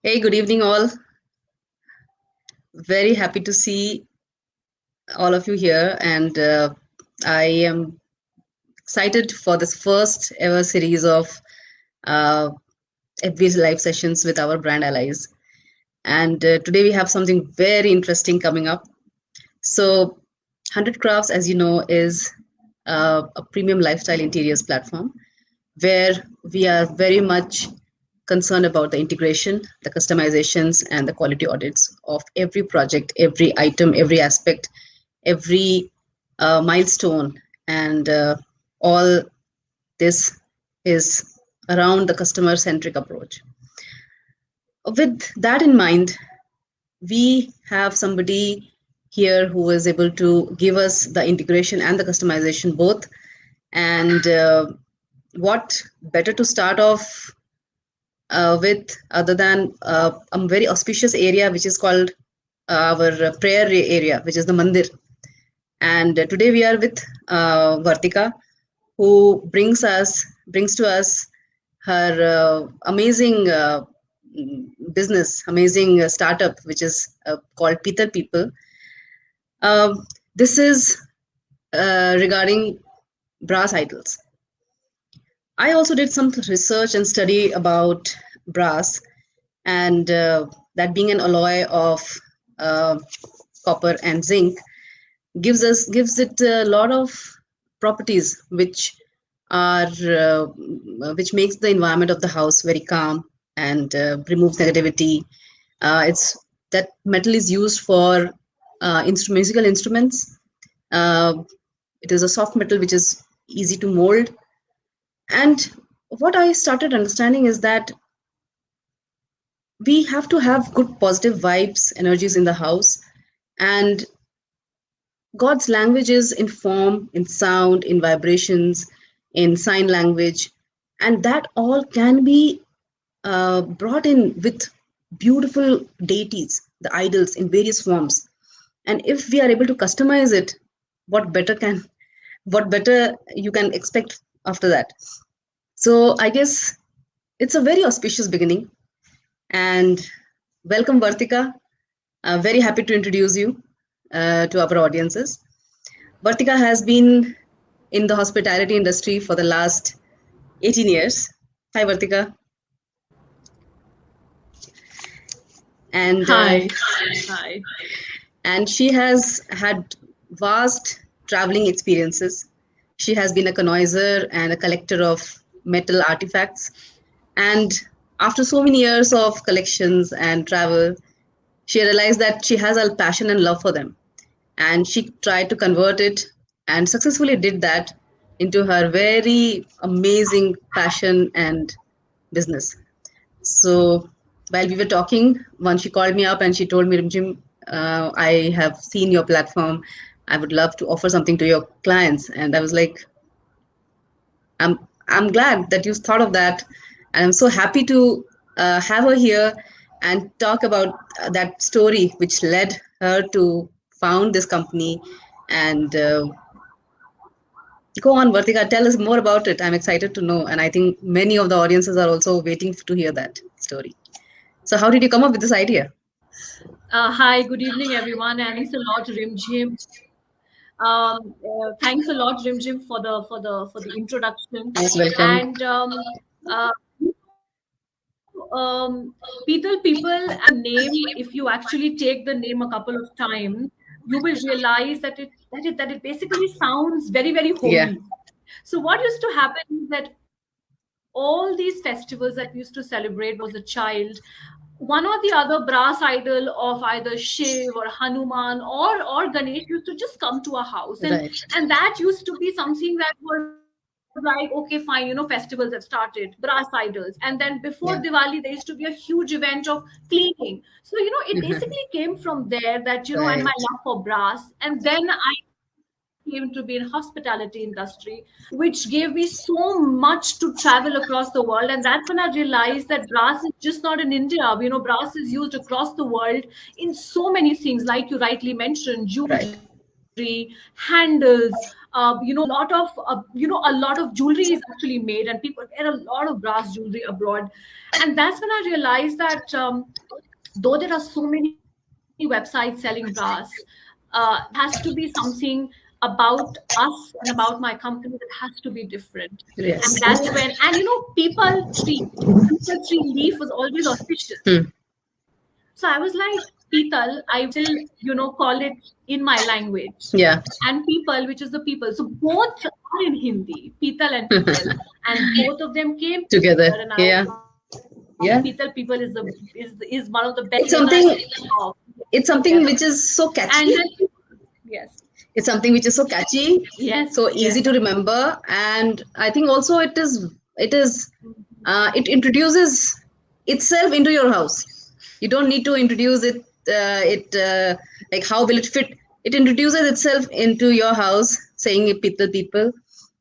Hey, good evening, all. Very happy to see all of you here, and I am excited for this first ever series of uh, FB's live sessions with our brand allies. And today we have something very interesting coming up. So, 100 Crafts, as you know, is a premium lifestyle interiors platform where we are very much concerned about the integration, the customizations, and the quality audits of every project, every item, every aspect, every milestone, and all this is around the customer centric approach. With that in mind, we have somebody here who is able to give us the integration and the customization both. And what better to start off with other than a very auspicious area which is called our prayer area, which is the mandir. And today we are with Vartika, who brings to us her amazing business, amazing startup, which is called PeetalPeepal. This is regarding brass idols. I also did some research and study about brass, and that being an alloy of uh, copper and zinc gives it a lot of properties are which makes the environment of the house very calm and removes negativity. It's that metal is used for musical instruments. Uh, it is a soft metal which is easy to mold. And what I started understanding is that we have to have good positive vibes, energies in the house, and God's language is in form, in sound, in vibrations, in sign language, and that all can be brought in with beautiful deities, the idols in various forms. And if we are able to customize it, what better can, what better you can expect after that? So I guess it's a very auspicious beginning. And welcome, Vartika. Very happy to introduce you to our audiences. Vartika has been in the hospitality industry for the last 18 years. Hi, Vartika. And Hi. Hi. and she has had vast traveling experiences. She has been a connoisseur and a collector of metal artifacts. And after so many years of collections and travel, she realized that she has a passion and love for them. And she tried to convert it and successfully did that into her very amazing passion and business. So while we were talking, once she called me up and she told me, Rimjim, I have seen your platform. I would love to offer something to your clients. And I was like, I'm I'm glad that you thought of that, and I'm so happy to have her here and talk about that story which led her to found this company. And go on, Vartika, tell us more about it. I'm excited to know, and I think many of the audiences are also waiting to hear that story. So, how did you come up with this idea? Hi, good evening, everyone, and thanks a lot, Rimjim. Thanks a lot, Rimjim, for the introduction. Most welcome. And people as a name, if you actually take the name a couple of times, you will realize that it basically sounds very, very Yeah, holy. So what used to happen is that all these festivals that we used to celebrate was a child, one or the other brass idol of either Shiv or Hanuman or Ganesh used to just come to a house, and right. and that used to be something that was like, okay, fine, festivals have started, brass idols, and then before Diwali Yeah. there used to be a huge event of cleaning. So it basically came from there that and my Right. love for brass, and then I came to be in hospitality industry, which gave me so much to travel across the world. And that's when I realized that brass is just not in India. Brass is used across the world in so many things, like you rightly mentioned, Right. jewelry, handles, a lot of jewelry is actually made, and people get a lot of brass jewelry abroad. And that's when I realized that though there are so many websites selling brass, there has to be something about us and about my company that has to be different. And Yes. that's when, and people tree leaf was always auspicious. Hmm. So I was like, Peetal, I will, call it in my language. Yeah. And people, which is the people. So both are in Hindi, Peetal and people. And both of them came Together. together, and I was Yeah. like, Yeah. Peetal people is one of the best It's names that I something. can think of It's something together. which is so catchy. And then, yes, It's something which is so catchy, yes, so easy yes. to remember, and I think also it introduces itself into your house. You don't need to introduce it. Like how will it fit? It introduces itself into your house, saying people,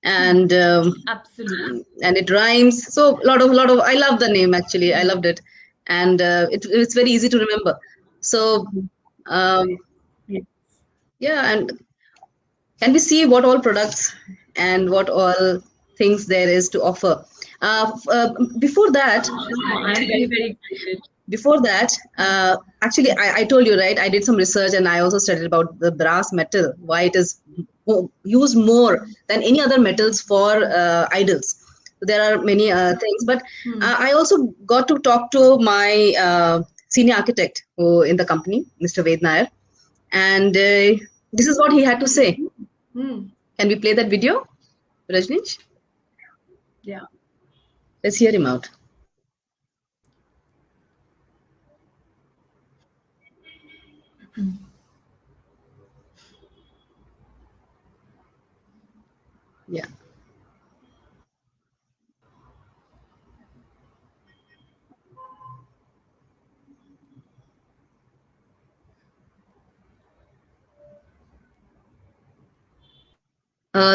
and Absolutely. and it rhymes. So lot of. I love the name actually. I loved it, and it's very easy to remember. So um, Yes. yeah, and can we see what all products and what all things there is to offer? Uh, before that, Sure, I'm very, very excited. before that, actually, I told you, right? I did some research and I also studied about the brass metal, why it is used more than any other metals for idols. There are many things, but I also got to talk to my senior architect who in the company, Mr. Ved Nair, and this is what he had to say. Hmm. Can we play that video, Rajneesh? Yeah. Let's hear him out. Yeah.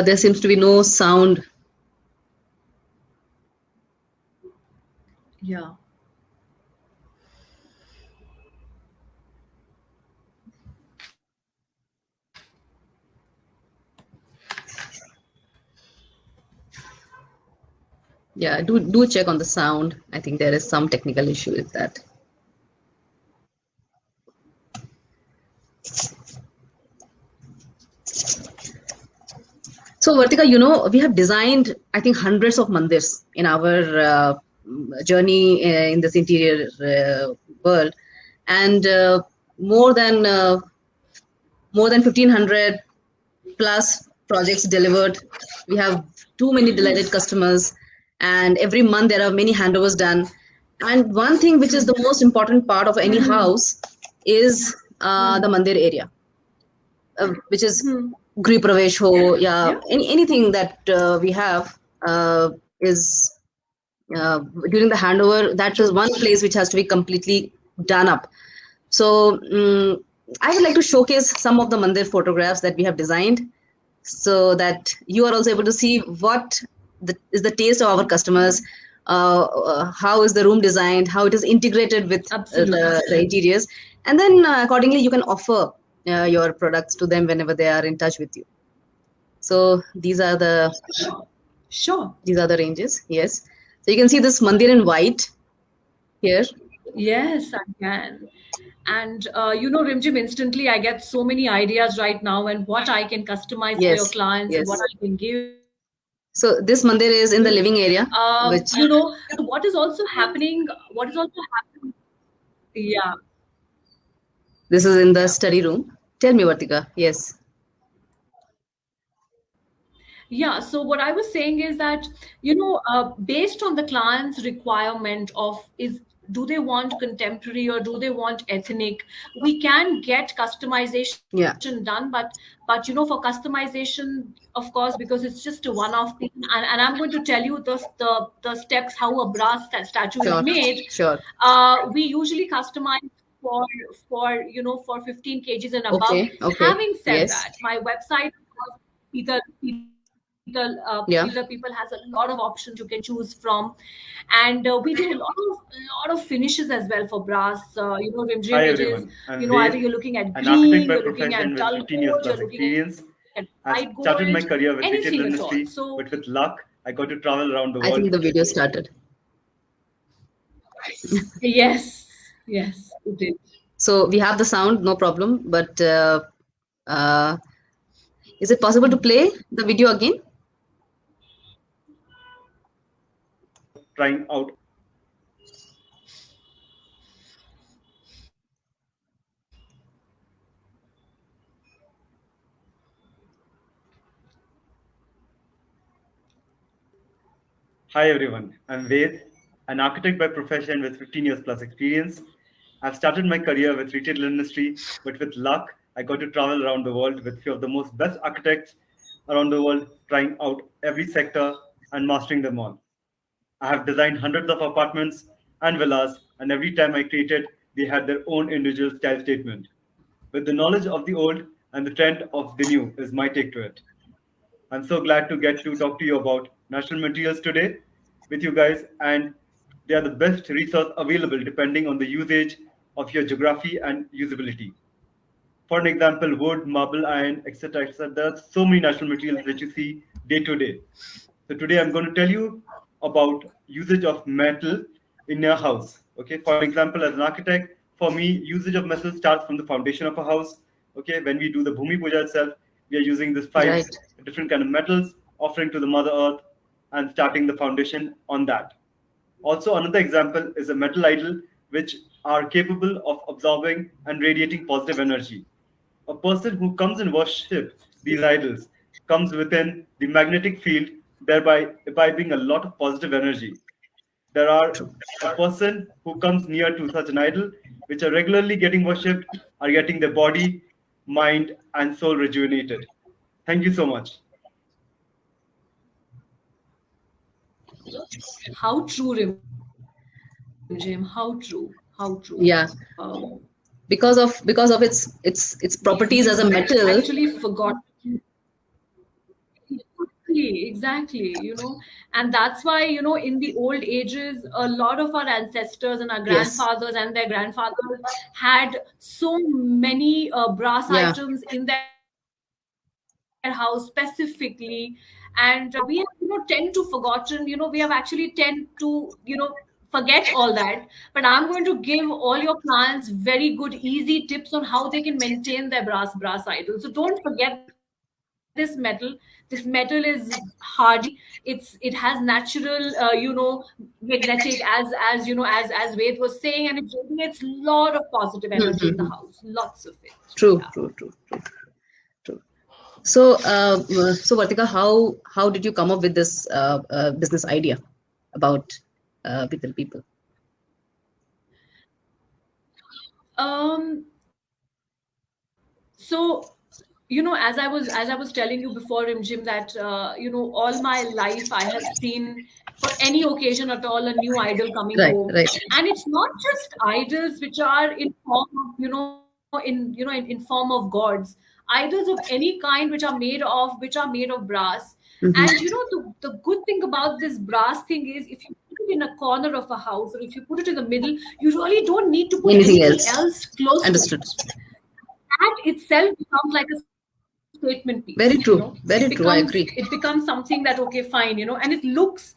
There seems to be no sound. Yeah. Yeah, do check on the sound. I think there is some technical issue with that. So, Vartika, we have designed, I think, hundreds of mandirs in our journey in this interior world, and more than uh, more than 1,500 plus projects delivered. We have too many delighted customers, and every month there are many handovers done. And one thing which is the most important part of any house is the mandir area, which is Hmm. Gri Pravesh ho, yeah, Yeah. anything that we have is uh, during the handover. That is True. one place which has to be completely done up. So I would like to showcase some of the mandir photographs that we have designed, so that you are also able to see what is the taste of our customers, how is the room designed, how it is integrated with Absolutely. the interiors, and then accordingly you can offer your products to them whenever they are in touch with you. So Sure. these are the ranges. Yes, so you can see this mandir in white here. Yes, I can. And Rimjim, instantly I get so many ideas right now and what I can customize for your Yes, clients and what yes. I can give. So this mandir is in the living area, which So what is also happening? What is also happening? Yeah, this is in the yeah. study room. Tell me, Vartika. Yes. Yeah, so what I was saying is that, based on the client's requirement of is do they want contemporary or do they want ethnic, we can get customization Yeah. done, but for customization, of course, because it's just a one-off thing, and I'm going to tell you the steps how a brass statue is Sure. made. Sure. We usually customize for for 15 kgs and above. Okay. Okay. Having said Yes. that, my website, Peter, Yeah. PeetalPeepal has a lot of options you can choose from, and we do a lot of finishes as well for brass. Rim Hi which is, everyone, I'm either Ved, you're looking at an architect green, by you're looking profession at with dull 15 years gold, plus you're looking at experience. bright I've gold, started my career with anything retail at all. industry, So but with luck, I got to travel around the I world. think the video started. yes, it did. So we have the sound, no problem. But uh, is it possible to play the video again? Trying out. Hi everyone, I'm Ved, an architect by profession with 15 years plus experience. I've started my career with retail industry, but with luck, I got to travel around the world with few of the most best architects around the world, trying out every sector and mastering them all. I have designed hundreds of apartments and villas, and every time I created, they had their own individual style statement. With the knowledge of the old and the trend of the new is my take to it. I'm so glad to get to talk to you about natural materials today with you guys, and they are the best resource available depending on the usage of your geography and usability. For an example, wood, marble, iron, etc., etc. There are so many natural materials that you see day to day. So today I'm going to tell you about usage of metal in your house. Okay, for an example, as an architect, for me, usage of metal starts from the foundation of a house. Okay, when we do the Bhumi Puja itself, we are using these five Right. different kind of metals, offering to the Mother Earth, and starting the foundation on that. Also, another example is a metal idol, which are capable of absorbing and radiating positive energy. A person who comes and worship these idols comes within the magnetic field, thereby imbibing a lot of positive energy. There are a person who comes near to such an idol, which are regularly getting worshipped, are getting their body, mind, and soul rejuvenated. Thank you so much. How true, Rimjim, how true, Yeah. Because of its properties as a we've metal. actually forgotten. Exactly, and that's why, in the old ages, a lot of our ancestors and our Yes. grandfathers and their grandfathers had so many brass Yeah. items in their house specifically. And we have, tend to forgotten, we have actually tend to, forget all that. But I'm going to give all your clients very good, easy tips on how they can maintain their brass idols. So don't forget this metal. This metal is hardy. It has natural, magnetic, as as Ved was saying, and it generates a lot of positive energy in the Mhm. house, lots of it. True, Yeah. true, true, true, true. So Vartika, how did you come up with this business idea about people? So, as I was telling you before, Rimjim, that all my life I have seen, for any occasion at all, a new idol coming Right, home. right. And it's not just idols which are in form of, in form of gods. Idols of any kind which are made of brass. And Hmm. the good thing about this brass thing is, if you put it in a corner of a house, or if you put it in the middle, you really don't need to put Anything anything else? else close to Understood. it. That itself becomes like a statement piece. Very It true. becomes Very it true. I becomes agree. something that, okay, fine, and and it looks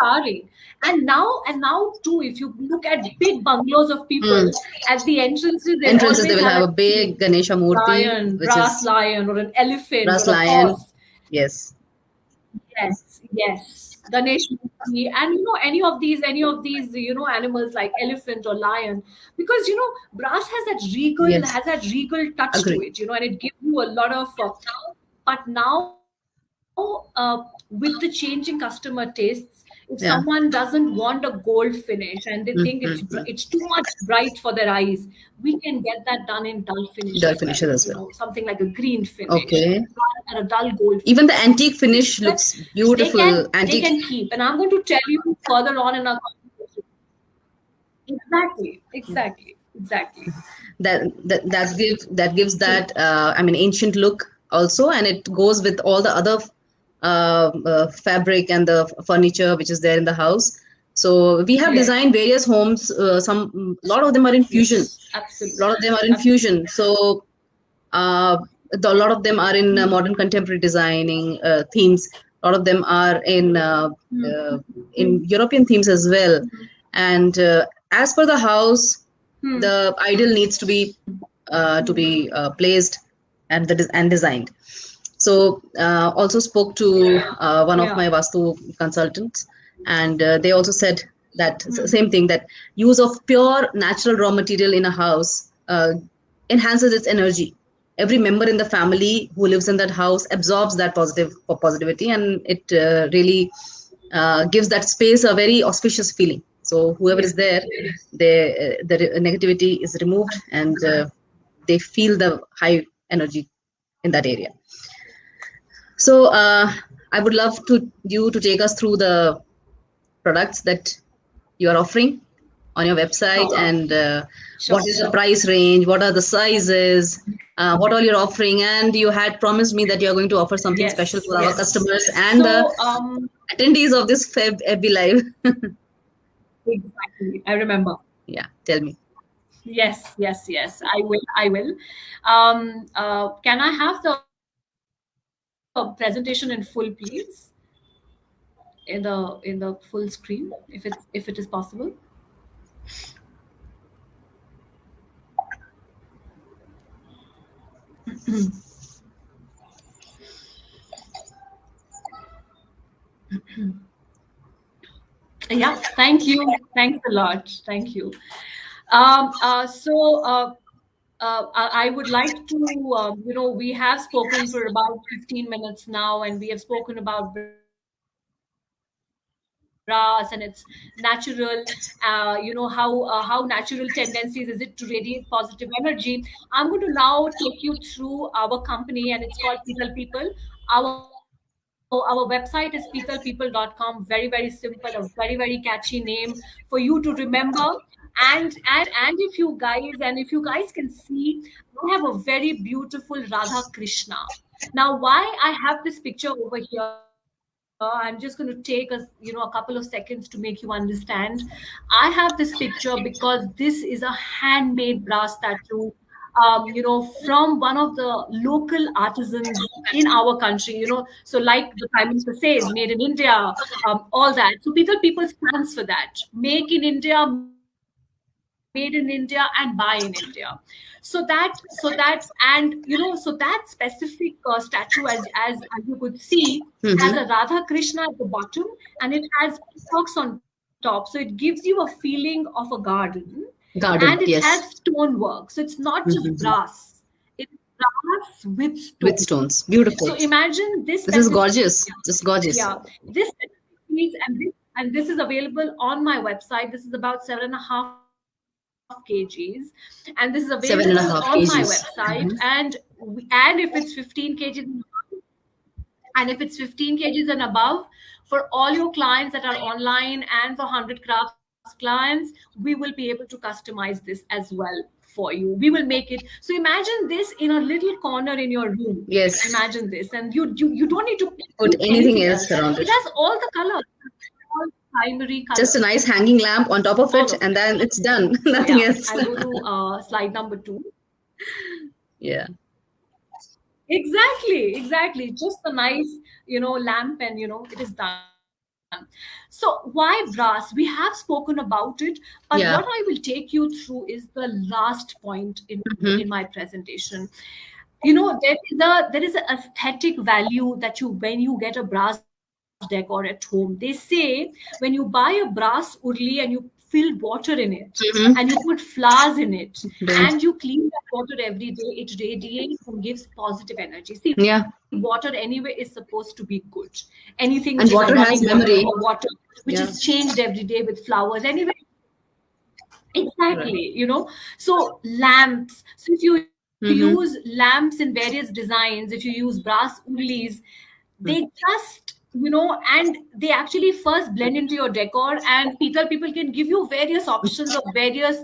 towering. And now too, if you look at big bungalows of Mm. people, at the entrances they Entrances, they always will have have a a big Ganesha Murti, lion, which brass is lion, or an elephant, brass or a lion. horse. Yes. Yes, Ganesh Murti, and any of these animals like elephant or lion, because brass Yes. has that regal touch to Agree. it, and it gives you a lot of. But now, with the changing customer tastes, if someone Yeah. doesn't want a gold finish and they think it's Mm-hmm. too much bright for their eyes, we can get that done in dull finish as Dull well. finishes as well. Something like a green finish, Okay. and a dull gold Even the finish antique that finish looks they beautiful. can Antique. keep. And I'm going to tell you further on in our conversation. Exactly. That gives that, I mean, ancient look also, and it goes with all the other fabric and the furniture which is there in the house. So we have Yes. designed various homes. A lot of them are in fusion. Yes. Absolutely. A lot of them are in fusion. So uh, a lot of them are in modern contemporary designing themes. A lot of them are uh, in European themes as well. And as per the house, the ideal needs to be placed and designed. So also spoke to one of Yeah. my Vastu consultants, and they also said that same thing, that use of pure natural raw material in a house enhances its energy. Every member in the family who lives in that house absorbs that positivity, and it really gives that space a very auspicious feeling. So whoever is there, the negativity is removed, and they feel the high energy in that area. So I would love you to take us through the products that you are offering on your website, Sure. and Sure. what is the price range, what are the sizes, what all you're offering, and you had promised me that you're going to offer something special Yes. for our Yes. customers and the So attendees of this FB Live. exactly. I remember. Yeah, tell me. Yes, yes, yes. I will. I will. Can I have the presentation in full, please? In the full screen, if it is possible. Yeah. Thank you. Thanks a lot. Thank you. So. I would like to, we have spoken for about 15 minutes now, and we have spoken about brass and its natural, how natural tendencies is it to radiate positive energy. I'm going to now take you through our company, and it's called Peetal People. Our website is PeetalPeepal.com. Very, very simple, a very, very catchy name for you to remember. And if you guys can see, I have a very beautiful Radha Krishna. Now, why I have this picture over here, I'm just going to take a couple of seconds to make you understand. I have this picture because this is a handmade brass statue, from one of the local artisans in our country. So like the Prime Minister says, made in India, all that. So people stands for that. Make in India, made in India, and buy in India. So that specific statue, as you could see, has a Radha Mm-hmm. Krishna at the bottom, and it has peacocks on top. So it gives you a feeling of a garden, and it has Garden, yes. stonework. So it's not just brass. Mm-hmm. It's brass with stones. With stones, So beautiful. imagine this This is specific, gorgeous, just yeah, gorgeous. this specific piece, and this is available on my website. This is about 7.5 kgs, and this is available on my Seven and a half website. kgs. And Mm-hmm. if it's 15 kgs, and above, for all your clients that are online and for 100 crafts clients, we will be able to customize this as well for you. We will make it. So imagine this in a little corner in your room. Yes, Imagine this, and you don't need to put put anything anything else. else around It it. has all the colors, all primary Just a colors, nice hanging lamp on top of all it, of and it. then it's done. So Nothing yeah, else. I'll go to slide number 2. Yeah. Exactly. Just a nice, lamp, and it is done. So why brass? We have spoken about it, but what I will Yeah. take you through is the last point in my Mm-hmm. presentation. There is an aesthetic value that when you get a brass decor at home. They say when you buy a brass urli and you fill water in it and you Mm-hmm. put flowers in it and Don't. you clean that water every day, it radiates and gives positive energy. See, water Yeah. anyway is supposed to be good. Anything which is a running And water water or has water memory. which is changed Yeah. every day with flowers anyway. Exactly, Right. So lamps. So if you use Mm-hmm. lamps in various designs, if you use brass urlis, they just, and they actually first blend into your decor, and people can give you various options of various,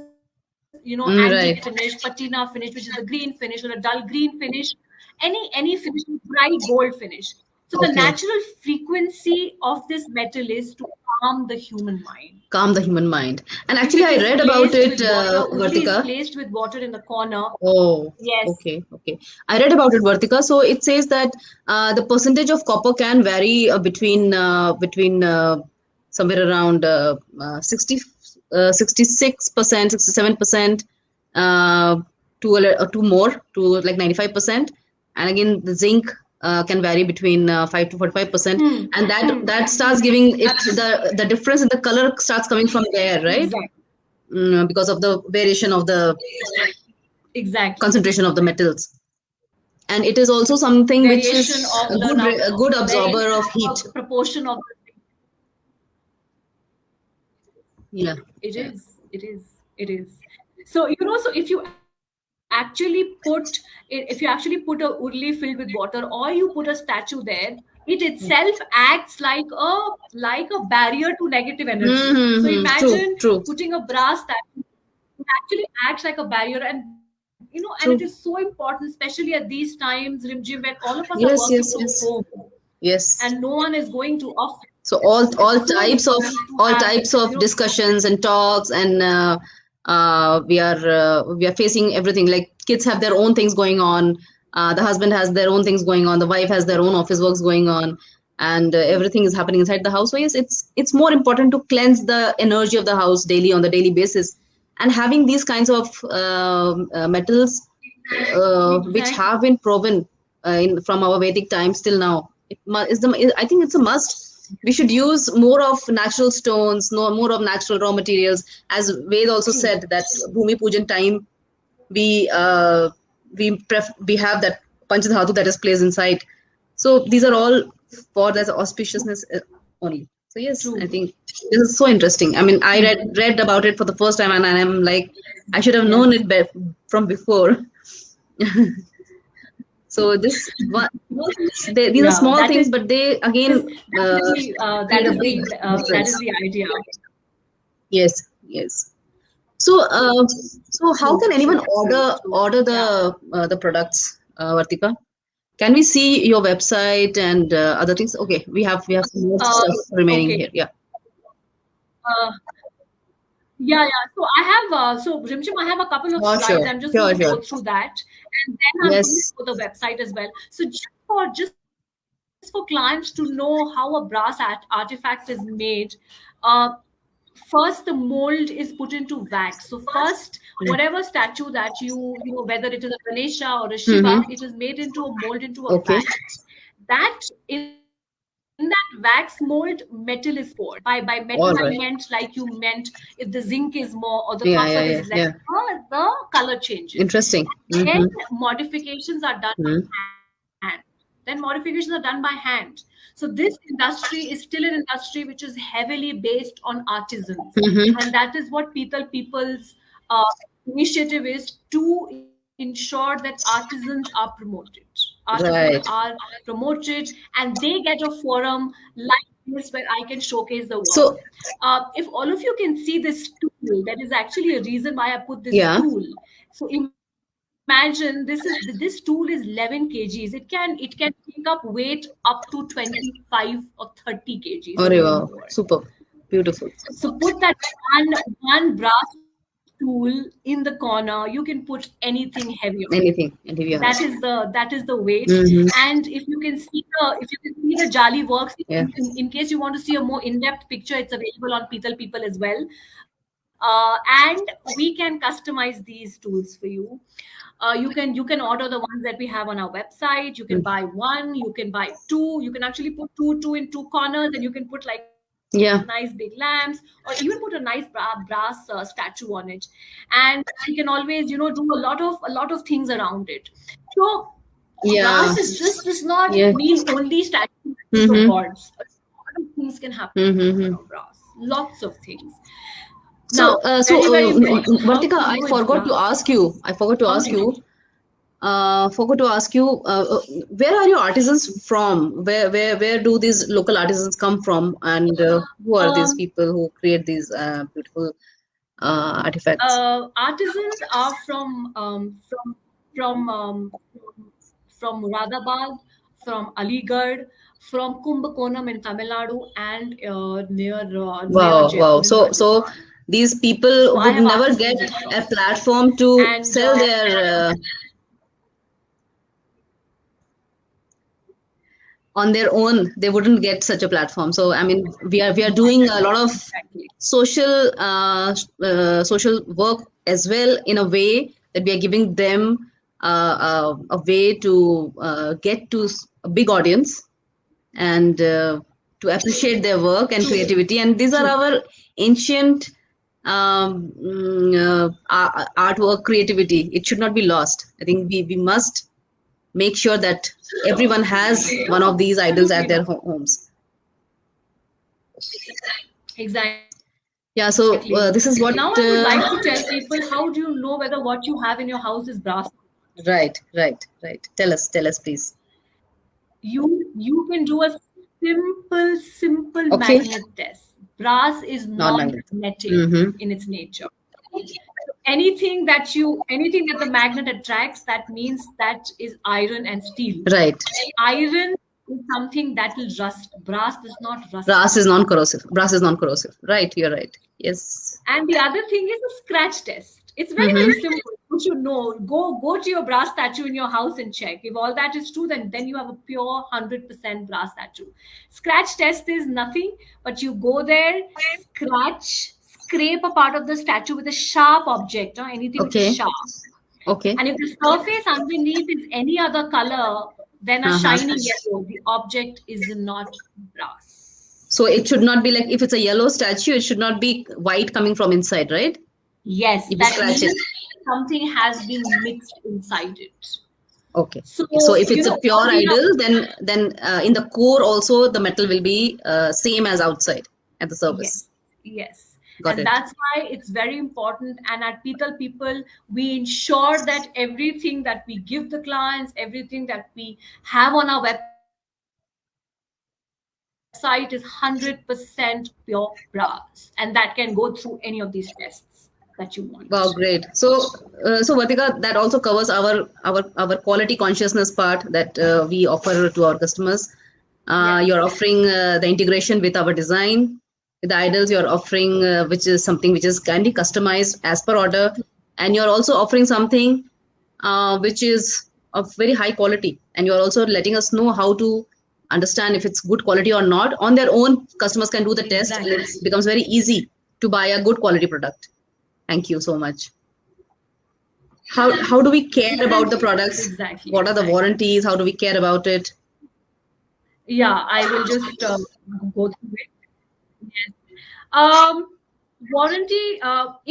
antique Right. finish, patina finish, which is a green finish or a dull green finish. any finish, bright gold finish. So the Okay. natural frequency of this metal is to calm the human mind. Calm the human mind. And If actually, it I is read about placed it, with water, urli is Vartika. placed with water in the corner. Oh, Yes, okay, okay. I read about it, Vartika. So it says that the percentage of copper can vary between somewhere around 66%, 67%, uh, to more to like 95%, and again the zinc can vary between 5 to 45%, and that starts giving it the difference in the color starts coming from there, right? exactly, Because of the variation of the exactly. concentration of the metals, and it is also something which Variation is of the now a good very absorber of heat. proportion of Yeah. it is, it is, it is. So so if you actually if you actually put a urli filled with water, or you put a statue there, it itself acts like a barrier to negative energy. So True, imagine true, putting a brass statue. It actually acts like a barrier, and it is so true. important, especially at these times, Rimjim, when all of us are working Yes, from yes, home yes, yes. and no one is going to office. So It's so important to all have, types of discussions and talks, and we are facing everything. Like kids have their own things going on, the husband has their own things going on, the wife has their own office works going on, and everything is happening inside the house. So yes, it's more important to cleanse the energy of the house daily on the daily basis, and having these kinds of metals which exactly. have been proven from our Vedic times till now. I think it's a must. We should use more of natural stones, no more of natural raw materials. As Ved also True. said that Bhumi Pujan time we we have that Panchadhatu that is placed inside. So these are all for that auspiciousness only. So yes, I True. think this is so interesting. I mean, I read about it for the first time, and I'm like, I should have known Yes. it from before. So this one, these are Yeah, small things, but they is again that is the create a big that difference. is the idea. Yes, yes. So, so how True, can anyone true, true, true. order Yeah. the products, Vartika? Can we see your website and other things? Okay, we have some more Uh, stuff remaining okay. here. Yeah. Uh, yeah, yeah. So I have so Rimchim, I have a couple of Oh, slides. sure, I'm just going sure, to sure. go through that, and then I'm going to Yes. go to the website as well. So just for clients to know how a brass artifact is made, uh, first the mold is put into wax. So first, whatever statue that whether it is a Ganesha or a Shiva, Mm-hmm. it is made into a mold, into a Okay. wax. That in that wax mold, metal is poured. By metal I All meant, right. like you meant, if the zinc is more or the copper Yeah, is yeah, less, yeah, yeah. the color changes. Interesting. And then Mm-hmm. modifications are done by Mm-hmm. hand. Then modifications are done by hand. So this industry is still an industry which is heavily based on artisans, and Mm-hmm. that is what People's initiative is, to ensure that artisans are promoted. Artisans are Right. promoted, and they get a forum like this where I can showcase the work. So, If all of you can see this tool, that is actually a reason why I put this yeah. tool. So imagine this tool is 11 kgs. It can take up weight up to 25 or 30 kgs or even Oh, more. wow. Super. Beautiful. So put that one brass tool in the corner. You can put anything heavy on it. Anything. And if you have. That is the weight. Mm-hmm. And if you can see the jali works, Yeah. in case you want to see a more in-depth picture, it's available on PeetalPeepal as well. And we can customize these tools for you. You can order the ones that we have on our website. You can buy one, you can buy two, you can actually put two in two corners, and you can put like nice big Yeah. lamps, or even put a nice brass statue on it. And we can always do a lot of things around it. So brass Yeah. is just does not Yeah. mean only statues of Mm-hmm. gods. A lot of things can happen around brass, Mm-hmm. lots of things. Now, So, very, very important. How do Vartika, you know I it's forgot to brass? ask you. I forgot to How do ask you know? you. Forgot to ask you. Where are your artisans from? Where do these local artisans come from? And who are these Um, people who create these beautiful artifacts? Artisans are from from from Muradabad, from Aligarh, from Kumbakonam in Tamil Nadu, and near Wow, wow. Jaipur in So Rajasthan. these people So I would have never get artisans a across. platform to And sell their on their own. They wouldn't get such a platform. So I mean, we are doing a lot of exactly. social work as well, in a way that we are giving them a way to get to a big audience, and to appreciate their work and True, creativity. And these are true. our ancient artwork creativity. It should not be lost. I think we must make sure that everyone has one of these idols at Absolutely their not. homes. Exactly. Yeah, so Now I this would is what like to tell people, how do you know whether what you have in your house is brass? right. Tell us please. You can do a simple Okay, magnet test. Brass is non-magnet. non-magnetic Mm-hmm. in its nature. Anything that the magnet attracts, that means that is iron and steel. Right. Iron is something that will rust. Brass does not Brass rust. is non-corrosive. Brass is non-corrosive. Right, you're right. Yes. And the other thing is a scratch test. It's very Mm-hmm. simple. You should know. Go to your brass statue in your house and check. If all that is true, then you have a pure 100% brass statue. Scratch test is nothing, but you go there, scrape a part of the statue with a sharp object, or anything which is Okay. sharp. Okay. And if the surface underneath is any other color than a Uh-huh. shiny yellow, the object is not brass. So it should not be like, if it's a yellow statue, it should not be white coming from inside, right? Yes, If you that scratch it. means something has been mixed inside it. Okay. So, So if it's a all pure we have, idol, then in the core also the metal will be same as outside at the surface. yes, yes. Got And it. that's why it's very important. And at Petal People, we ensure that everything that we give the clients, everything that we have on our website is 100% pure brass. And that can go through any of these tests that you want. Wow, great. So Vatika, that also covers our quality consciousness part that we offer to our customers. You're Yes. offering the integration with our design, with the idols. You're offering which is something which is kindly customized as per order, and you're also offering something which is of very high quality. And you're also letting us know how to understand if it's good quality or not. On their own, customers can do the test, and it Exactly. becomes very easy to buy a good quality product. Thank you so much. How do we care about the Exactly. products? Exactly. What are the Exactly. warranties? How do we care about it? Yeah, I will just go through it. Yes. Um, Warranty,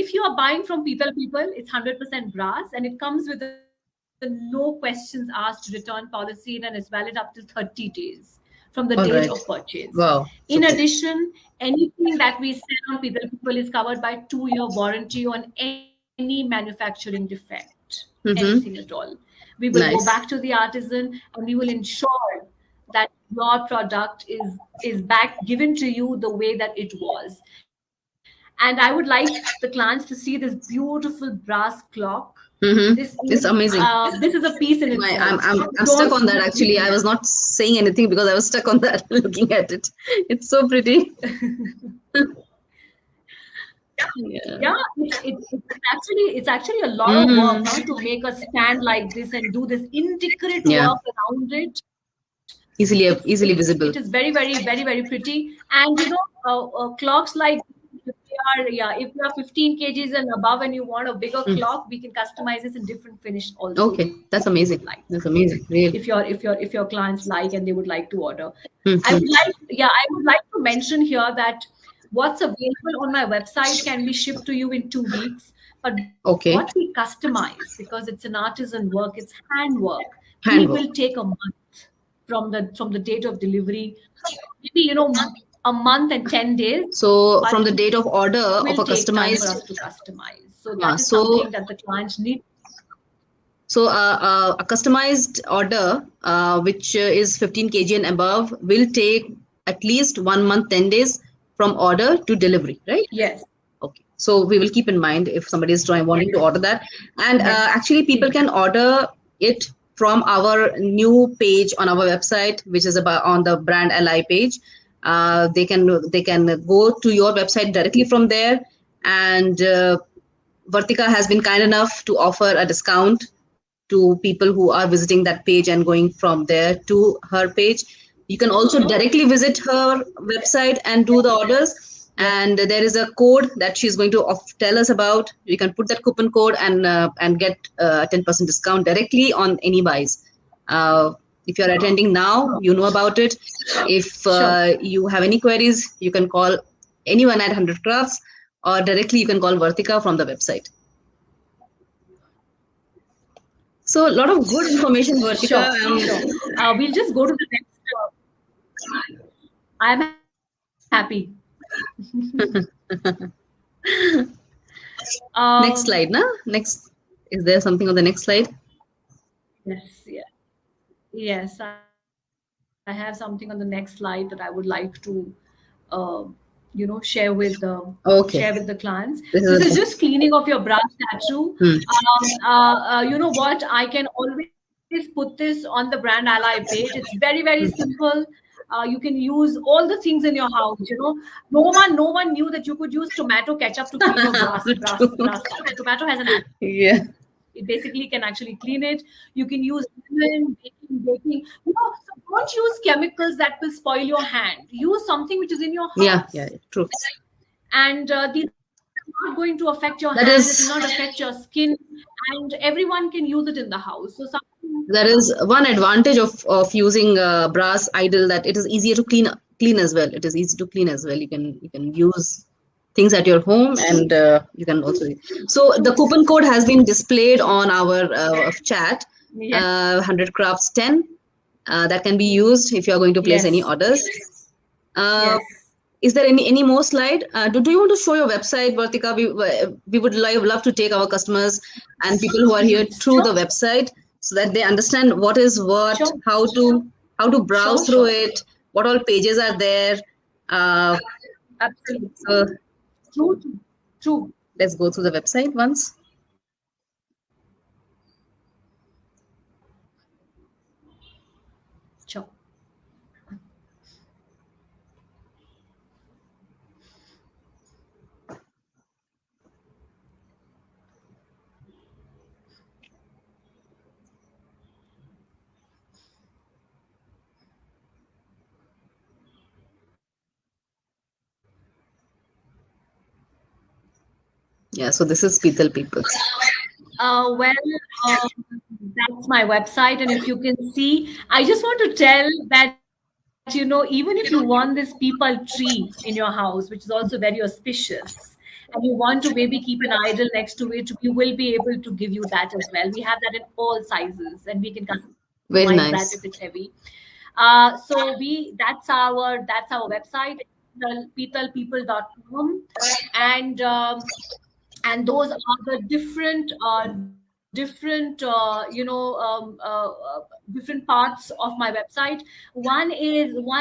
if you are buying from People, it's 100% brass and it comes with a no questions asked return policy and is valid up to 30 days from the date of All right. purchase. Wow. In Super. addition, anything that we sell on People is covered by 2-year warranty on any manufacturing defect, anything at Mm-hmm. all. We will go back to Nice. the artisan and we will ensure that your product is back given to you the way that it was. And I would like the clients to see this beautiful brass clock. Mm-hmm. It's amazing. This is a piece in itself. I'm Don't stuck on miss that this. actually. I was not saying anything because I was stuck on that looking at it. It's so pretty. Yeah. Yeah, it's actually a lot of work, Mm. huh, to make a stand like this and do this intricate Yeah. work around it. It Easily is visible. very pretty. And clocks like, if you are 15 kgs and above and you want a bigger Mm. clock, we can customize this in different finish also Okay, if you would that's like. amazing. That's amazing. Really. If your clients like and they would like to order. Mm-hmm. I would like to mention here that what's available on my website can be shipped to you in 2 weeks. But what we Okay. customize, because it's an artisan work, it's handwork, we will Handwork. take a month from the date of delivery, maybe a month and 10 days, So but from the date of order it of will a take time for customized, us to customize. So that is so something that the clients need. a customized order which is 15 kg and above will take at least 1 month, 10 days from order to delivery, right? Yes, Okay. So we will keep in mind if somebody is wanting to order that. And yes, actually, people can order it from our new page on our website, which is about on the brand ally page. They can go to your website directly from there, and Vartika has been kind enough to offer a discount to people who are visiting that page and going from there to her page. You can also directly visit her website and do the orders. Yes. And there is a code that she's going to tell us about. You can put that coupon code and get 10% discount directly on any buys. If you're attending now, you know about it. If Sure. you have any queries, you can call anyone at 100 Crafts, or directly you can call Vartika from the website. So a lot of good information, Vartika. Sure. Sure. We'll just go to the next. I'm happy. Next slide, na? Next, is there something on the next slide? Yes. Yeah. Yes. I have something on the next slide that I would like to, share with Okay. the clients. This This is is just cleaning of your brass statue. hmm. You know what? I can always put this on the brand ally page. It's very, very simple. You can use all the things in your house. No one knew that you could use tomato ketchup to clean your True. brass statue. Tomato has an Yeah. it basically can actually clean it. You can use lemon, baking. So don't use chemicals that will spoil your hand. Use something which is in your Yeah. house. Yeah. True. And these are not going to affect your That hand. It will is not affect your skin. And everyone can use it in the house. So something, that is one advantage of using brass idol, that it is easier to clean as well. It is easy to clean as well. You can use things at your home, and you can also. So the coupon code has been displayed on our chat. yes, 100 crafts 10. That can be used if you are going to place any yes, orders. Uh, yes. is there any more slide? Do you want to show your website, Vartika? We would love to take our customers and people who are here through Sure, the website, so that they understand what is what, sure, how to browse sure, through sure. it, what all pages are there. Uh, Absolutely. so True, true, true. let's go through the website once. Sure. Yeah. So this is PeetalPeepal. Well, that's my website, and if you can see, I just want to tell that even if you want this peepal tree in your house, which is also very auspicious, and you want to maybe keep an idol next to it, we will be able to give you that as well. We have that in all sizes, and we can customize that if Very it's heavy. nice. So that's our website, peetalpeepal.com, and those are the different parts of my website. One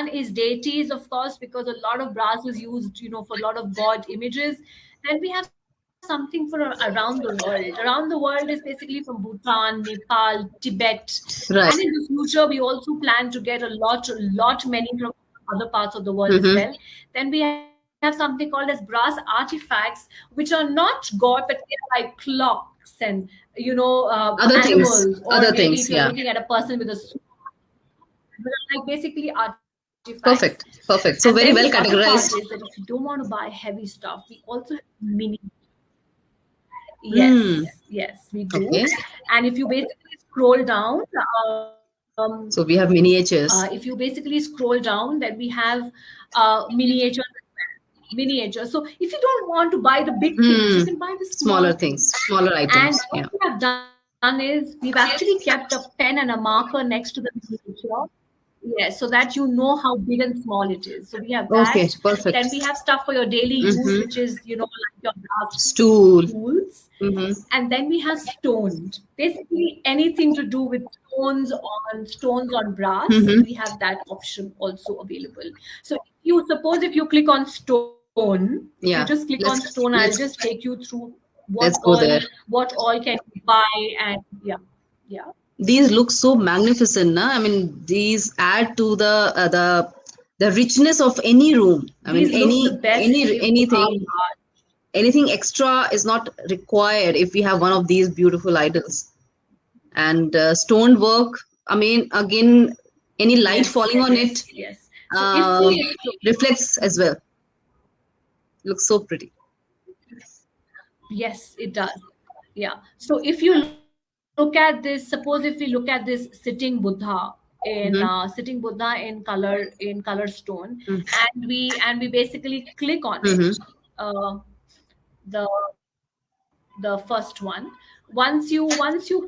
is deities, of course, because a lot of brass is used for a lot of god images. Then we have something for around the world is basically from Bhutan, Nepal, Tibet, and in Right. the future we also plan to get a lot many from other parts of the world as Mm-hmm. well. Then we have something called as brass artifacts, which are not god, but they are like clocks and Other animals, things. or Other maybe if things. you're Yeah. looking at a person with a sword. They are like basically artifacts. Perfect. And Perfect. then So the very other well part is categorized. that if you don't want to buy heavy stuff, we also have mini. Hmm. Yes, we do. Okay. And if you basically scroll down, So we have if you miniatures. basically scroll down, then we have miniatures as well. Miniatures. So if you don't want to buy the big things, you Hmm. can buy the small Smaller things. things, smaller And items. what Yeah. we have done is we've actually kept a pen and a marker next to the miniature. Yes, so that you know how big and small it is. So we have that. Okay. Then Perfect. we have stuff for your daily use, Mm-hmm. which is, like your brass Stool. tools. Mm-hmm. And then we have stoned. Basically, anything to do with stones on brass, Mm-hmm. we have that option also available. So if you click on stone, if you just Yeah. click on stone, I'll just Let's take you through what let's go all there. what all can you buy, and yeah, yeah. these look so magnificent, na? I mean, these add to the richness of any room. I mean, These look the best if they are anything extra is not required if we have one of these beautiful idols. And stone work, I mean, again, any light falling yes, on it yes, yes. So if uh, we reflects as well. Looks so pretty. yes, it does. Yeah. So if you look at this, suppose if we look at this Mm-hmm. sitting Buddha in color stone, Mm-hmm. and we basically click on it. Mm-hmm. Uh, the the first one. Once you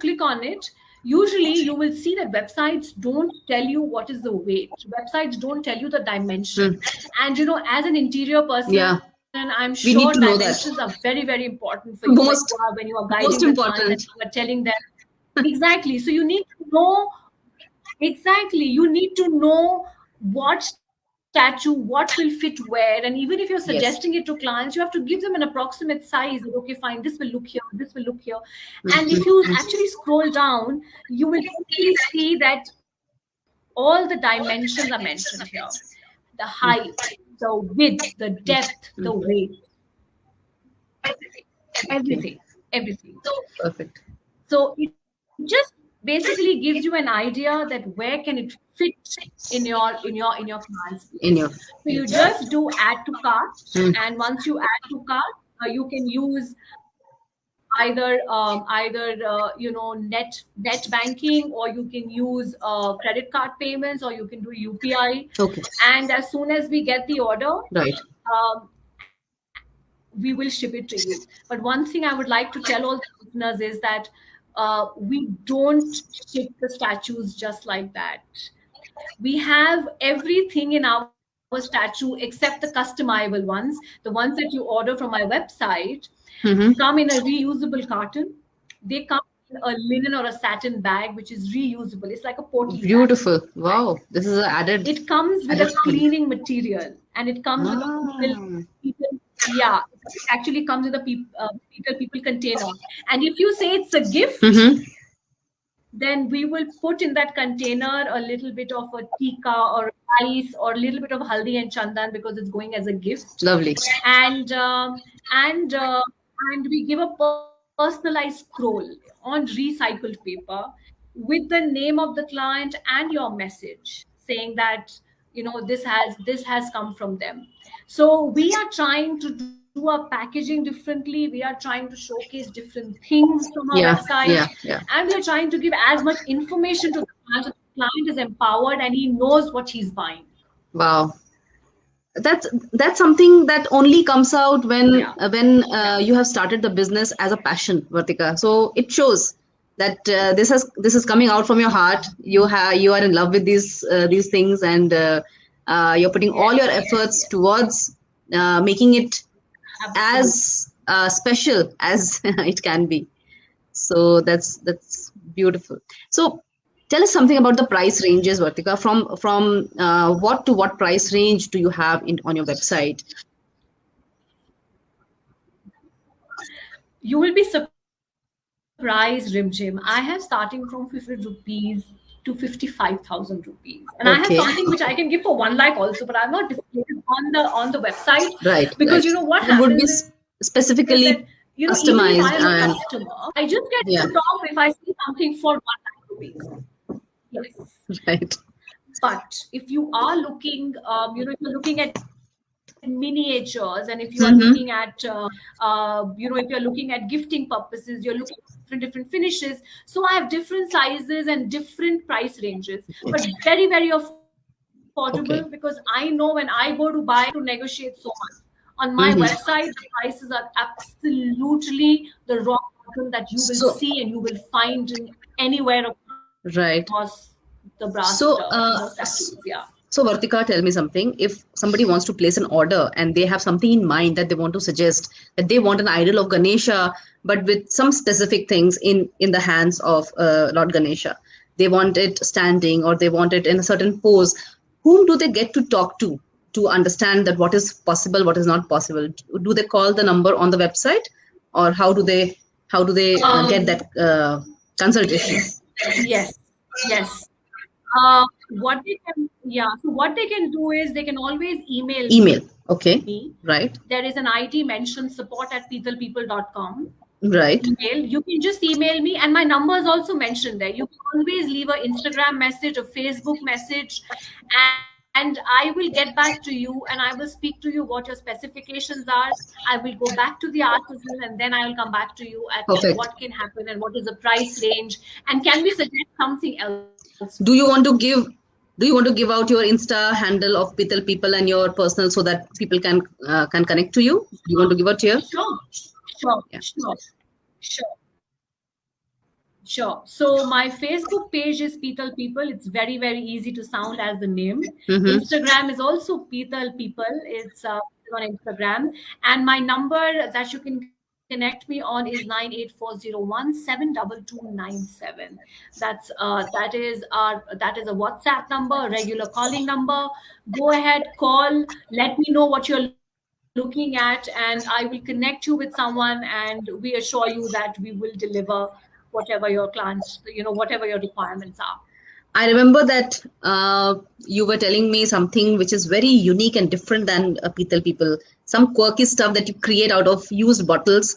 click on it, usually you will see that websites don't tell you what is the weight. Websites don't tell you the dimension. And as an interior person, Yeah, I'm sure we need to know dimensions are that. very, very important for you Most when you are guiding the most clients and important. you are telling them exactly. So you need to know exactly. You need to know what statue, what will fit where. And even if you're suggesting it to Yes. clients, you have to give them an approximate size. That, okay, fine, this will look here, this will look here. And if you actually Mm-hmm. scroll down, you will actually see that all the dimensions are mentioned here: the height, the width, the depth, the weight, everything, Okay. everything. Perfect. So it just basically gives you an idea that where can it fit in your client's place. In your So you just do add to cart, mm. and once you add to cart, you can use net banking, or you can use credit card payments, or you can do UPI. Okay. And as soon as we get the order, Right. we will ship it to you. But one thing I would like to tell all the listeners is that we don't ship the statues just like that. We have everything in our statue except the customizable ones, the ones that you order from my website, Mm-hmm. come in a reusable carton. They come in a linen or a satin bag, which is reusable. It's like a portal bag. Beautiful. Wow. This is an It comes with added a thing. cleaning material, and it comes with a Ah. yeah, it actually comes with a people container. And if you say it's a gift, Mm-hmm. then we will put in that container a little bit of a tikka or rice or a little bit of haldi and chandan, because it's going as a gift. Lovely. And and uh, and we give a personalized scroll on recycled paper with the name of the client and your message, saying that this has come from them. So we are trying to do our packaging differently. We are trying to showcase different things from our Yeah. website, Yeah. Yeah. and we are trying to give as much information to the client, so the client is empowered and he knows what he's buying. Wow. That's something that only comes out Yeah. when you have started the business as a passion, Vartika. So it shows that this is coming out from your heart. You are in love with these things, and you're putting all your Yes. efforts Yes. towards making it Absolutely. as special as it can be. So that's beautiful. So tell us something about the price ranges, Vartika. From what to what price range do you have on your website? You will be surprised, Rimjim. I have starting from 50 rupees to 55,000 rupees. And I have something which I Okay, can give for 1 lakh also, but I'm not displaying on the website, right, because right. what It happens would is be that, even if I specifically am a customer, customized and I just get put yeah, off if I see something for 1 lakh rupees. Yes. right. But if you are looking, if you're looking at miniatures, and if you are looking at, Mm-hmm. if you're looking at gifting purposes, you're looking at different finishes. So I have different sizes and different price ranges, but very, very affordable, because I know when I go to buy, I don't have to negotiate so much. On my website, the Mm-hmm. prices are absolutely the rock bottom that you will So see and you will find in anywhere across right. the brass, So statues. Yeah. so Vartika, tell me something. If somebody wants to place an order and they have something in mind that they want to suggest, that they want an idol of Ganesha, but with some specific things in the hands of Lord Ganesha, they want it standing or they want it in a certain pose. Whom do they get to talk to understand that what is possible, what is not possible? Do they call the number on the website, or how do they get that consultation? Yes, yes. What they can, yeah. So what they can do is they can always email Email. me. Okay. There is Right. an ID mentioned support@peetalpeepal.com Right. email. You can just email me, and my number is also mentioned there. You can always leave a Instagram message, a Facebook message, and I will get back to you and I will speak to you what your specifications are. I will go back to the artisan and then I will come back to you at what Perfect. can happen and what is the price range, and can we suggest something else for you. Do you want to give? Do you want to give out your Insta handle of Pital People and your personal so that people can connect to you? Do you want to give out here? Sure, sure, Yeah. sure, sure. Sure. So my Facebook page is Peetal People. It's very, very easy to sound as the name. Mm-hmm. Instagram is also Peetal People. It's on Instagram. And my number that you can connect me on is 98401 72297. That is a WhatsApp number, a regular calling number. Go ahead, call. Let me know what you're looking at, and I will connect you with someone. And we assure you that we will deliver whatever your clients, whatever your requirements are. I remember that you were telling me something which is very unique and different than Pital People. Some quirky stuff that you create out of used bottles.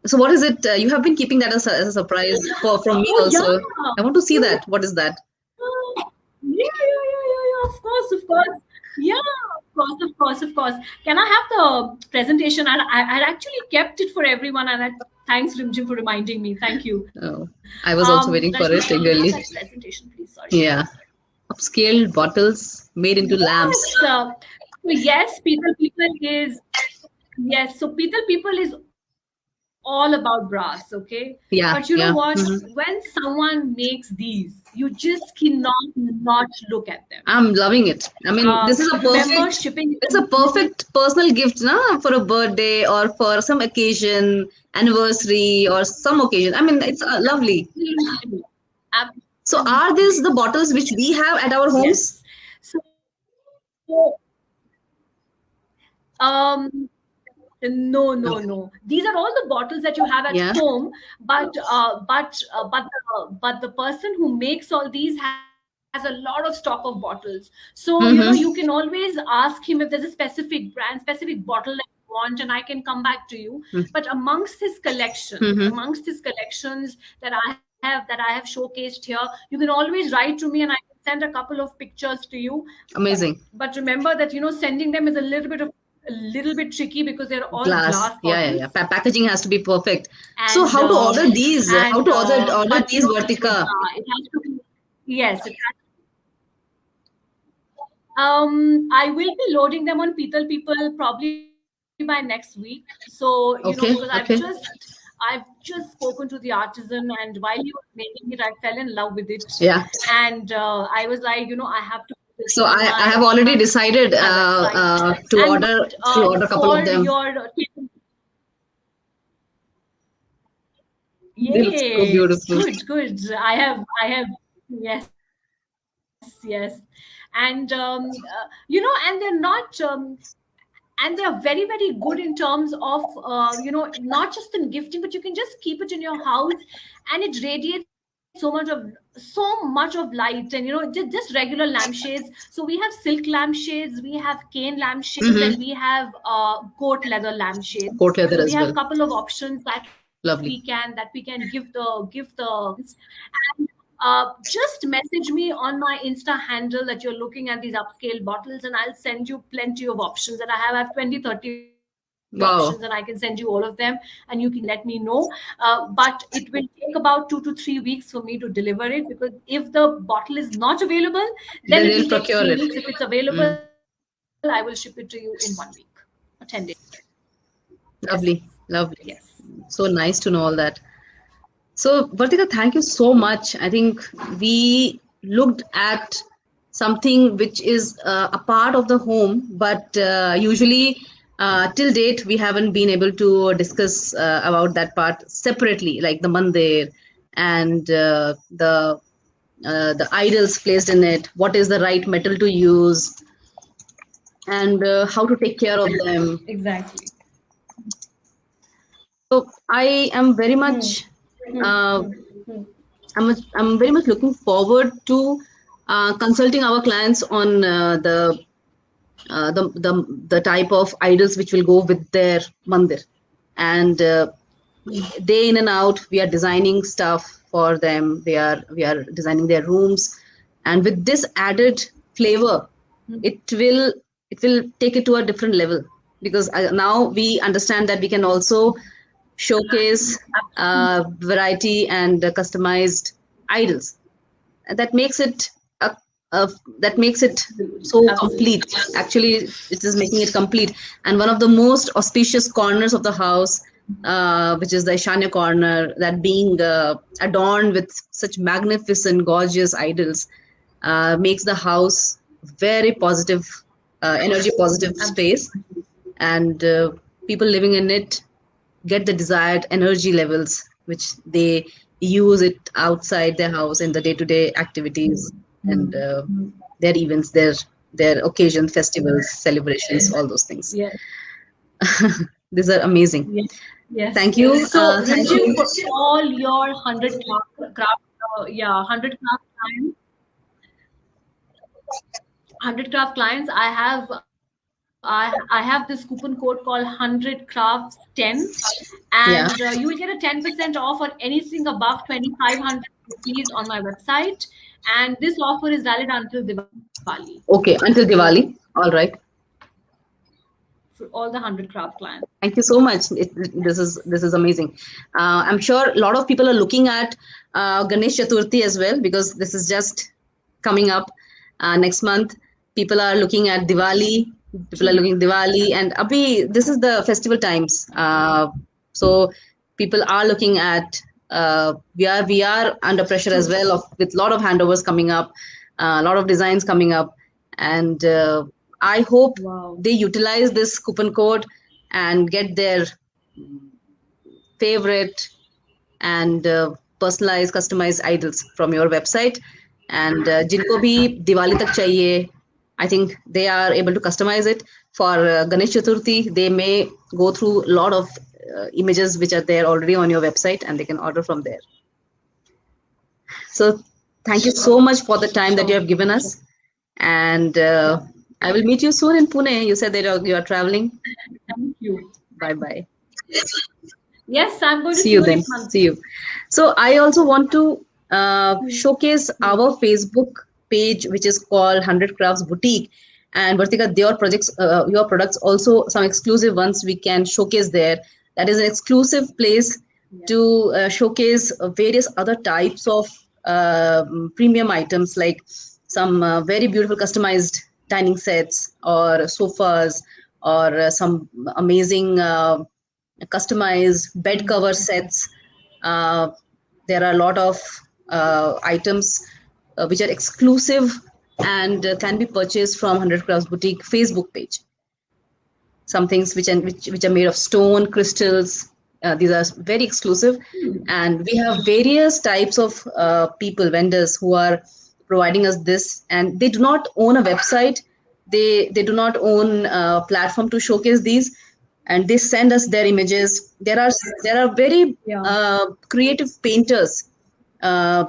So what is it? You have been keeping that as a surprise from me Oh also. yeah. I want to see that. What is that? Yeah. Of course, of course. Yeah, of course. Can I have the presentation? I actually kept it for everyone, and thanks, Rimjim, for reminding me. Thank you. Oh, I was also waiting for Rajni, it can we have eagerly. that presentation, please? Sorry. Yeah. Upscale bottles made into lamps. Yes. So yes, people is yes. So people is all about brass, okay? But you know what? Yeah, When yeah. someone makes these, you just cannot not look at them. I'm loving it. I mean, this is a Remember, perfect. shipping is It's a included. perfect personal gift, na, for a birthday or for some occasion, anniversary or some occasion. I mean, it's lovely. Absolutely. So, are Absolutely. these the bottles which we have at our homes? Yes. So, um, no. These are all the bottles that you have at Yeah. home, but the person who makes all these has a lot of stock of bottles. So you can Mm-hmm. always ask him if there's a specific brand, specific bottle that you want, and I can come back to you. But Mm-hmm. amongst his collections that I have showcased here, you can always write to me, and I can send a couple of pictures to you. Amazing. But remember that sending them is a little bit tricky because they're all Glass. glass Yeah. bottles. Packaging has to be perfect. So, and how to order these? How to order but these, Vartika? it has to be, yes, it has. I will be loading them on Petal People probably by next week. So because Okay. Okay. I've just spoken to the artisan, and while he was making it, I fell in love with it. Yeah. And I was like, I have to put this So, I have on already my decided website. And to order a couple of for them. your They look so yay, beautiful. good. I have yes. And and they're not and they are very, very good in terms of not just in gifting, but you can just keep it in your house, and it radiates so much of light. And just regular lampshades. So we have silk lampshades, we have cane lampshades, and Mm-hmm. we have goat leather lampshades. Coat leather So we as have well. couple of options Lovely. that we can give the and just message me on my Insta handle that you're looking at these upscale bottles, and I'll send you plenty of options that I have. I have 20, 30 options, and I can send you Wow. all of them, and you can let me know. But it will take about 2 to 3 weeks for me to deliver it, because if the bottle is not available, then it will Then take they'll 3 weeks. procure If it. it's available, I will ship it to you in 1 week or 10 days. Yes, Lovely. Lovely. yes. So nice to know all that. So, Vartika, thank you so much. I think we looked at something which is a part of the home, but usually till date we haven't been able to discuss about that part separately, like the mandir and the idols placed in it. What is the right metal to use, and how to take care of them. Exactly. So I am very much Hmm. uh, Hmm. Hmm. I'm very much looking forward to consulting our clients on the type of idols which will go with their mandir, and day in and out we are designing stuff for them. We are designing their rooms, and with this added flavor, it will it will take it to a different level, because now we understand that we can also showcase variety and customized idols. And that makes it a, that makes it so Absolutely. complete. Actually, it is making it complete. And one of the most auspicious corners of the house, which is the Ishanya corner, that being adorned with such magnificent, gorgeous idols, makes the house very positive, energy positive space, and people living in it get the desired energy levels which they use it outside their house in the day-to-day activities and their events, their occasions, festivals, celebrations, all those things. Yes. These are amazing. Yes. Yes. Thank you. So, Thank Rinju, you. for all your 100 craft clients, I have this coupon code called 100 crafts 10, and Yeah. you will get a 10% off on anything above 2,500 rupees on my website. And this offer is valid until Diwali. Okay, So, until Diwali. All right. for all the 100 craft clients. Thank you so much. Yes. This is amazing. I'm sure a lot of people are looking at Ganesh Chaturthi as well, because this is just coming up next month. People are looking at Diwali. People are True. looking Diwali, and Abhi, this is the festival times. So people are looking at. We are under pressure as True. well of with a lot of handovers coming up, a lot of designs coming up, and I hope Wow. they utilize this coupon code and get their favorite and personalized, customized idols from your website. And जिनको भी दिवाली तक चाहिए, I think they are able to customize it. For Ganesh Chaturthi, they may go through a lot of images which are there already on your website, and they can order from there. So thank you so much for the time that you have Sure. given Sure. us. And I will meet you soon in Pune. You said that you are traveling. Thank you. Bye bye. Yes, I'm going to See see you you then. next month. See you. So I also want to showcase our Facebook page, which is called 100 Crafts Boutique. And Vartika, your products, also some exclusive ones we can showcase there. That is an exclusive place Yes. to showcase various other types of premium items, like some very beautiful customized dining sets or sofas, or some amazing customized bed cover sets. Uh, there are a lot of items which are exclusive and can be purchased from 100 Crafts Boutique Facebook page. Some things which are made of stone, crystals. These are very exclusive, and we have various types of vendors who are providing us this, and they do not own a website. They do not own a platform to showcase these, and they send us their images. There are very Yeah. creative painters uh,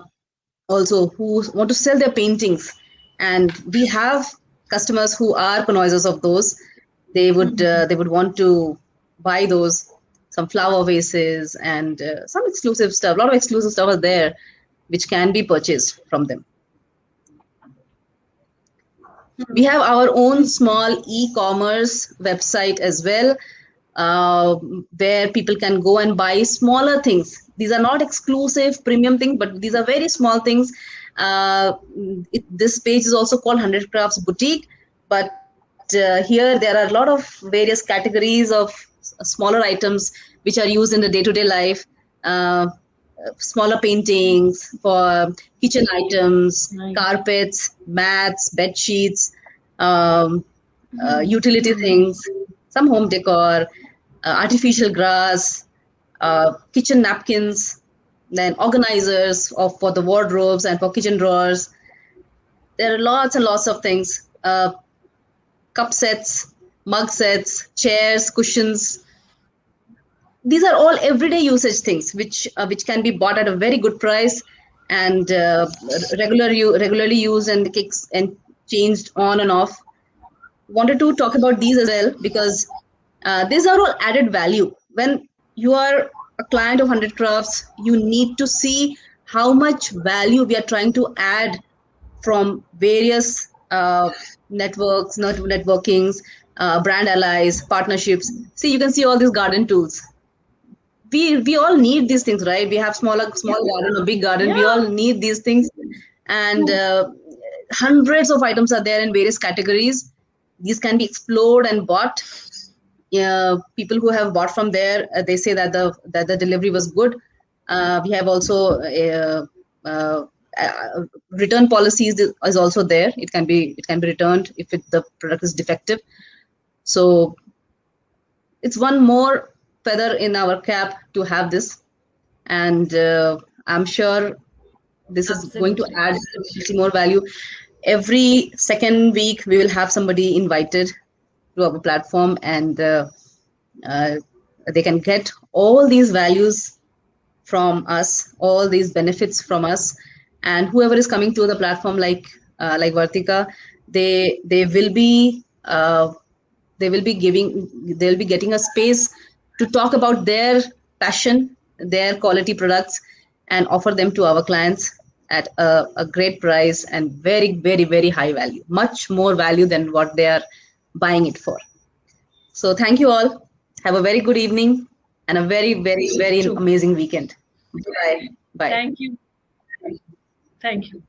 also who want to sell their paintings, and we have customers who are connoisseurs of those. They would want to buy those, some flower vases and some exclusive stuff. A lot of exclusive stuff are there which can be purchased from them. We have our own small e-commerce website as well, uh, where people can go and buy smaller things. These are not exclusive premium things, but these are very small things. This page is also called 100 Crafts Boutique, but here there are a lot of various categories of smaller items which are used in the day-to-day life. Uh, Smaller paintings for kitchen items, Nice. carpets, mats, bed sheets, um, utility things, some home decor, artificial grass, kitchen napkins, then organizers for the wardrobes and for kitchen drawers. There are lots and lots of things. Cup sets, mug sets, chairs, cushions. These are all everyday usage things which can be bought at a very good price, and regularly used and kicks and changed on and off. Wanted to talk about these as well because these are all added value. When you are a client of 100 Crafts, you need to see how much value we are trying to add from various networkings, brand allies, partnerships. See, you can see all these garden tools. We all need these things, right? We have small garden or big garden. We Yeah. all need these things, and hundreds of items are there in various categories. These can be explored and bought. People who have bought from there, they say that the delivery was good. We have also uh, return policies is also there. It can be returned if the product is defective. So it's one more feather in our cap to have this, and I'm sure this is going to Absolutely. add more value. Every second week we will have somebody invited to our platform, and uh, they can get all these values from us, all these benefits from us, and whoever is coming to the platform, like Vartika, they will be they'll be getting a space to talk about their passion, their quality products, and offer them to our clients at a great price and very, very, very high value, much more value than what they are buying it for. So thank you all. Have a very good evening and a very, very, very True. amazing weekend. Bye. Bye. Thank you. Thank you.